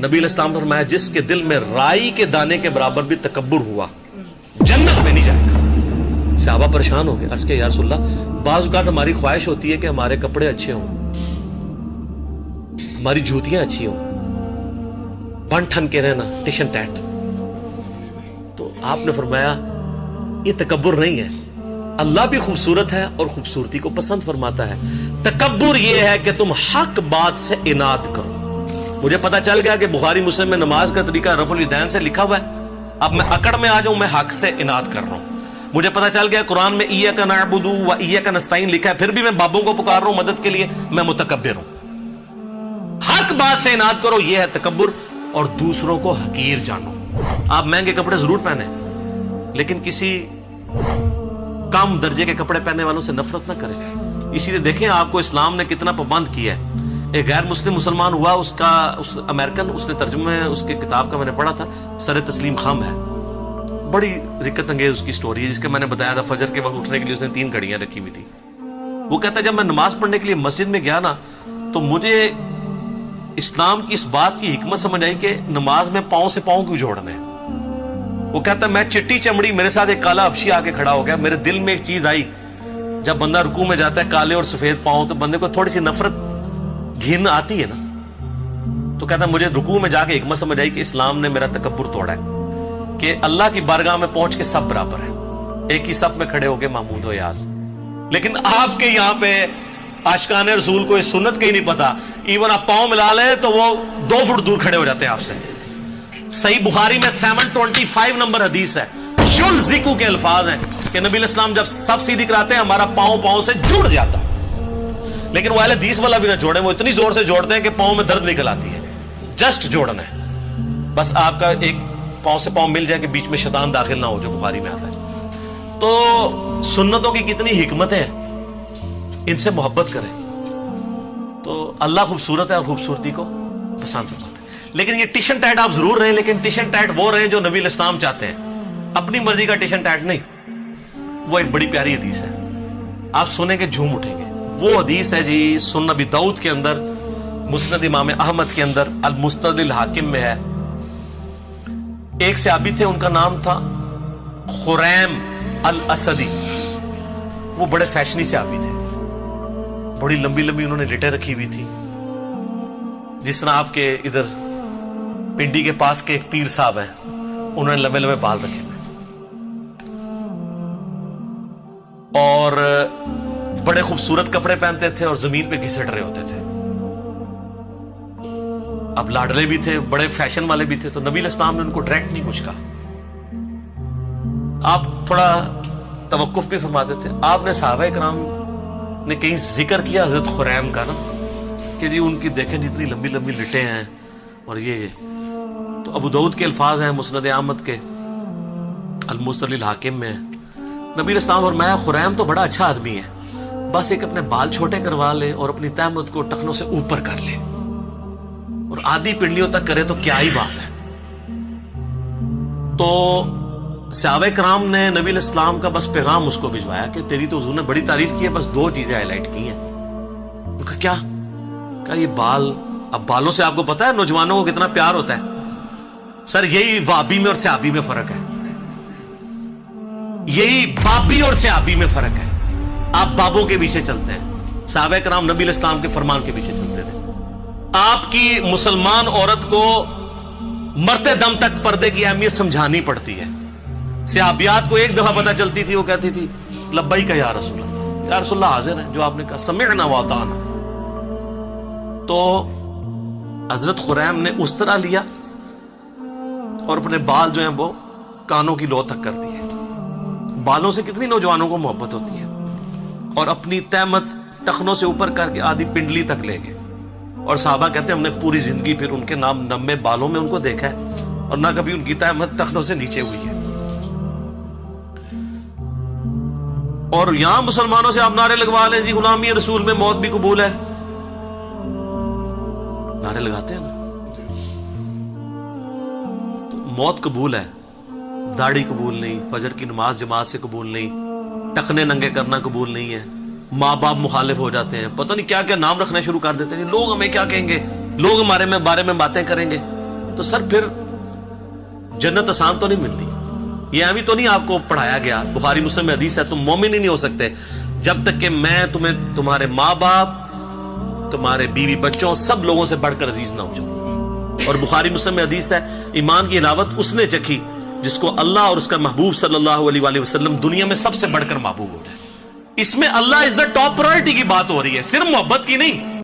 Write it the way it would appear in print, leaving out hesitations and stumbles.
نبی علیہ السلام نے فرمایا جس کے دل میں رائی کے دانے کے برابر بھی تکبر ہوا جنت میں نہیں جائے گا۔ صحابہ پریشان ہو گئے، عرض کہ یا رسول اللہ بعض اوقات ہماری خواہش ہوتی ہے کہ ہمارے کپڑے اچھے ہوں، ہماری جوتیاں اچھی ہوں، بن ٹھن کے رہنا ٹشن ٹیٹ۔ تو آپ نے فرمایا یہ تکبر نہیں ہے، اللہ بھی خوبصورت ہے اور خوبصورتی کو پسند فرماتا ہے۔ تکبر یہ ہے کہ تم حق بات سے اناد کرو۔ مجھے پتا چل گیا کہ بخاری مسلم میں نماز کا طریقہ رفع الیدین سے لکھا ہوا ہے، اب میں اکڑ میں آ جاؤں، میں حق سے اناد کر رہا ہوں۔ مجھے پتا چل گیا قرآن میں ایاک نعبد و ایاک نستعین لکھا ہے، پھر بھی میں بابوں کو پکار رہا ہوں مدد کے لیے، میں متکبر ہوں۔ حق بات سے اناد کرو، یہ ہے تکبر، اور دوسروں کو حقیر جانو۔ آپ مہنگے کپڑے ضرور پہنیں لیکن کسی کم درجے کے کپڑے پہننے والوں سے نفرت نہ کریں۔ اسی لیے دیکھیں آپ کو اسلام نے کتنا پابند کیا ہے۔ ایک غیر مسلم مسلمان ہوا، اس امریکن، اس نے ترجمہ اس کی کتاب کا میں نے پڑھا تھا، سر تسلیم خام ہے، بڑی رکت انگیز اس کی سٹوری ہے، جس کا میں نے بتایا تھا فجر کے وقت اٹھنے کے لیے اس نے 3 گھڑیاں رکھی ہوئی تھی۔ وہ کہتا ہے جب میں نماز پڑھنے کے لیے مسجد میں گیا نا تو مجھے اسلام کی اس بات کی حکمت سمجھ آئی کہ نماز میں پاؤں سے پاؤں کیوں جوڑنے ہیں۔ وہ کہتا ہے میں چٹی چمڑی، میرے ساتھ ایک کالا حبشی آ کے کھڑا ہو گیا، میرے دل میں ایک چیز آئی، جب بندہ رکوع میں جاتا ہے کالے اور سفید پاؤں تو بندے کو تھوڑی سی نفرت گھن آتی ہے نا۔ تو کہتا ہے مجھے رکوع میں جا کے حکمت سمجھ آئی کہ اسلام نے میرا تکبر توڑا ہے، کہ اللہ کی بارگاہ میں پہنچ کے سب برابر ہیں، ایک ہی صف میں کھڑے ہو کے محمود و یاز۔ لیکن آپ کے یہاں پہ عاشقان رسول کو اس سنت کا ہی نہیں پتا، ایون آپ پاؤں ملا لیں تو وہ 2 فٹ دور کھڑے ہو جاتے ہیں آپ سے۔ صحیح بخاری میں 725 نمبر حدیث ہے، یلزقو کے الفاظ ہیں کہ نبی علیہ السلام جب صف سیدھی کراتے ہیں ہمارا پاؤں سے جڑ جاتا، لیکن وہ اہل حدیث والا بھی نہ جوڑے، وہ اتنی زور سے جوڑتے ہیں کہ پاؤں میں درد نکل آتی ہے۔ جسٹ جوڑنا ہے، بس آپ کا ایک پاؤں سے پاؤں مل جائے کہ بیچ میں شیطان داخل نہ ہو، جو بخاری میں آتا ہے۔ تو سنتوں کی کتنی حکمتیں ہیں، ان سے محبت کریں تو اللہ خوبصورت ہے اور خوبصورتی کو پسند کرتا ہے۔ لیکن یہ ٹشن ٹیٹ آپ ضرور رہیں، لیکن ٹشن ٹیٹ وہ رہیں جو نبی علیہ السلام چاہتے ہیں، اپنی مرضی کا ٹشن ٹیٹ نہیں۔ وہ ایک بڑی پیاری حدیث ہے، آپ سنیں گے جھوم اٹھیں گے۔ وہ حدیث ہے جی سنن ابی داؤد کے اندر، مسند امام احمد کے اندر، المستدرک الحاکم میں ہے۔ ایک صحابی تھے، ان کا نام تھا خریم الاسدی، وہ بڑے فیشنی صحابی تھے، بڑی لمبی لمبی انہوں نے لٹیں رکھی ہوئی تھی، جس طرح آپ کے ادھر پنڈی کے پاس کے ایک پیر صاحب ہیں، انہوں نے لمبے لمبے بال رکھے ہوئے اور بڑے خوبصورت کپڑے پہنتے تھے اور زمین پہ گھسٹ رہے ہوتے تھے۔ اب لاڈلے بھی تھے، بڑے فیشن والے بھی تھے، تو نبی علیہ السلام نے ان کو ڈائریکٹ نہیں کچھ کہا، آپ تھوڑا توقف بھی فرماتے تھے۔ آپ نے صحابہ کرام نے کہیں ذکر کیا حضرت خریم کا نا کہ جی ان کی دیکھیں اتنی لمبی لمبی لٹیں ہیں اور یہ تو ابو داؤد کے الفاظ ہیں، مسند احمد کے المستدرک الحاکم میں۔ نبی علیہ السلام فرمایا خریم تو بڑا اچھا آدمی ہے، بس ایک اپنے بال چھوٹے کروا لے اور اپنی تہمت کو ٹخنوں سے اوپر کر لے اور آدھی پنڈلیوں تک کرے تو کیا ہی بات ہے۔ تو صحابہ کرام نے نبی علیہ السلام کا بس پیغام اس کو بھجوایا کہ تیری تو حضور نے بڑی تعریف کی ہے، بس 2 چیزیں ہائی لائٹ کی ہیں۔ ان کا کیا؟ کہا یہ بال، اب بالوں سے آپ کو پتا ہے نوجوانوں کو کتنا پیار ہوتا ہے۔ سر یہی وابی میں اور صحابی میں فرق ہے، یہی بابی اور صحابی میں فرق ہے۔ آپ بابوں کے پیچھے چلتے ہیں، صحابہ کرام نبی علیہ السلام کے فرمان کے پیچھے چلتے تھے۔ آپ کی مسلمان عورت کو مرتے دم تک پردے کی اہمیت سمجھانی پڑتی ہے۔ صحابیات کو ایک دفعہ پتہ چلتی تھی، وہ کہتی تھی لبیک یا رسول اللہ، یا رسول اللہ حاضر ہیں جو آپ نے کہا، سمعنا واطعنا۔ تو حضرت خریم نے اس طرح لیا اور اپنے بال جو ہیں وہ کانوں کی لو تک کر دیے۔ بالوں سے کتنی نوجوانوں کو محبت ہوتی ہے، اور اپنی تہمت ٹخنوں سے اوپر کر کے آدھی پنڈلی تک لے گئے۔ اور صحابہ کہتے ہیں ہم نے پوری زندگی پھر ان کے نام نمے بالوں میں ان کو دیکھا ہے اور نہ کبھی ان کی تہمت ٹخنوں سے نیچے ہوئی ہے۔ اور یہاں مسلمانوں سے آپ نعرے لگوا لیں جی غلامی رسول میں موت بھی قبول ہے، نعرے لگاتے ہیں نا، تو موت قبول ہے، داڑھی قبول نہیں، فجر کی نماز جماعت سے قبول نہیں، ٹخنے ننگے کرنا قبول نہیں ہے، ماں باپ مخالف ہو جاتے ہیں، پتہ نہیں کیا کیا نام رکھنا شروع کر دیتے ہیں، لوگ ہمیں کیا کہیں گے، لوگ ہمارے بارے میں باتیں کریں گے۔ تو سر پھر جنت آسان تو نہیں مل رہی. یہ ابھی تو نہیں آپ کو پڑھایا گیا, بخاری مسلم میں حدیث ہے, تم مومن ہی نہیں ہو سکتے جب تک کہ میں تمہیں تمہارے ماں باپ, تمہارے بیوی بچوں, سب لوگوں سے بڑھ کر عزیز نہ ہو جاؤ. اور بخاری مسلم میں حدیث ہے, ایمان کی حلاوت اس نے چکھی جس کو اللہ اور اس کا محبوب صلی اللہ علیہ وآلہ وسلم دنیا میں سب سے بڑھ کر محبوب ہو رہے ہیں. اس میں اللہ از دا ٹاپ پرائرٹی کی بات ہو رہی ہے, صرف محبت کی نہیں.